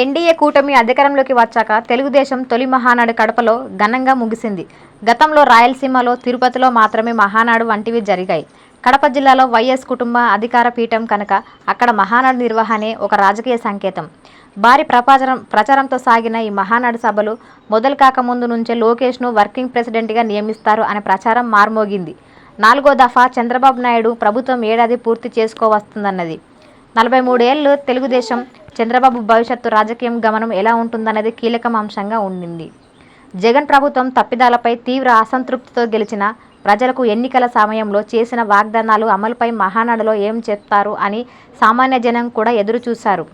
NDA కూటమి అధికారంలోకి వచ్చాక తెలుగుదేశం తొలి మహానాడు కడపలో ఘనంగా ముగిసింది. గతంలో రాయలసీమలో, తిరుపతిలో మాత్రమే మహానాడు వంటివి జరిగాయి. కడప జిల్లాలో వైఎస్ కుటుంబ అధికార పీఠం కనుక అక్కడ మహానాడు నిర్వహణే ఒక రాజకీయ సంకేతం. భారీ ప్రచారంతో సాగిన ఈ మహానాడు సభలు మొదలు కాకముందు నుంచే లోకేష్ను వర్కింగ్ ప్రెసిడెంట్గా నియమిస్తారు అనే ప్రచారం మార్మోగింది. 4వ దఫా చంద్రబాబు నాయుడు ప్రభుత్వం ఏడాది పూర్తి చేసుకోవస్తుందన్నది. 43 ఏళ్లు తెలుగుదేశం, చంద్రబాబు భవిష్యత్తు రాజకీయం గమనం ఎలా ఉంటుందన్నది కీలకం అంశంగా ఉండింది. జగన్ ప్రభుత్వం తప్పిదాలపై తీవ్ర అసంతృప్తితో గెలిచిన ప్రజలకు ఎన్నికల సమయంలో చేసిన వాగ్దానాలు అమలుపై మహానాడులో ఏం చెప్తారు అని సామాన్య జనం కూడా ఎదురు చూశారు.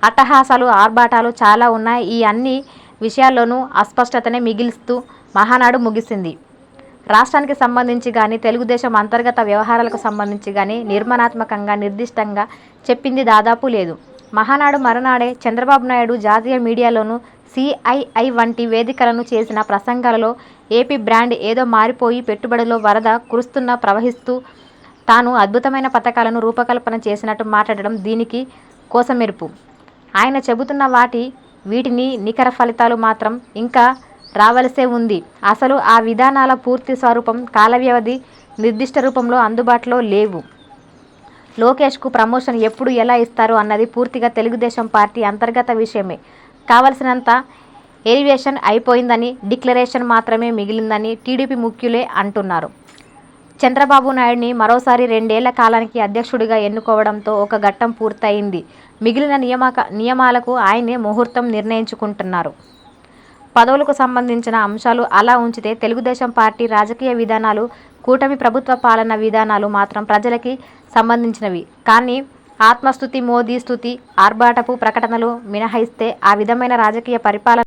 అట్టహాసాలు, ఆర్భాటాలు చాలా ఉన్నాయి. ఈ అన్ని విషయాల్లోనూ అస్పష్టతనే మిగిల్స్తూ మహానాడు ముగిసింది. రాష్ట్రానికి సంబంధించి కానీ, తెలుగుదేశం అంతర్గత వ్యవహారాలకు సంబంధించి కానీ నిర్మాణాత్మకంగా, నిర్దిష్టంగా చెప్పింది దాదాపు లేదు. మహానాడు మరునాడే చంద్రబాబు నాయుడు జాతీయ మీడియాలోనూ, సిఐఐ వంటి వేదికలను చేసిన ప్రసంగాలలో ఏపీ బ్రాండ్ ఏదో మారిపోయి పెట్టుబడుల వరద ప్రవహిస్తూ తాను అద్భుతమైన పథకాలను రూపకల్పన చేసినట్టు మాట్లాడడం దీనికి కోసమెరుపు. ఆయన చెబుతున్న వీటిని నికర ఫలితాలు మాత్రం ఇంకా రావలసే ఉంది. అసలు ఆ విధానాల పూర్తి స్వరూపం, కాలవ్యవధి, నిర్దిష్ట రూపంలో అందుబాటులో లేవు. లోకేష్కు ప్రమోషన్ ఎప్పుడు, ఎలా ఇస్తారు అన్నది పూర్తిగా తెలుగుదేశం పార్టీ అంతర్గత విషయమే. కావలసినంత ఎలివేషన్ అయిపోయిందని, డిక్లరేషన్ మాత్రమే మిగిలిందని టీడీపీ ముఖ్యులే అంటున్నారు. చంద్రబాబు నాయుడిని మరోసారి 2 ఏళ్ల కాలానికి అధ్యక్షుడిగా ఎన్నుకోవడంతో ఒక ఘట్టం పూర్తయింది. మిగిలిన నియమాలకు ఆయనే ముహూర్తం నిర్ణయించుకుంటున్నారు. పదవులకు సంబంధించిన అంశాలు అలా ఉంచితే తెలుగుదేశం పార్టీ రాజకీయ విధానాలు, కూటమి ప్రభుత్వ పాలనా విధానాలు మాత్రం ప్రజలకి సంబంధించినవి. కానీ ఆత్మస్తుతి, మోదీ స్తుతి, ఆర్భాటపు ప్రకటనలు మినహాయిస్తే ఆ విధమైన రాజకీయ పరిపాలన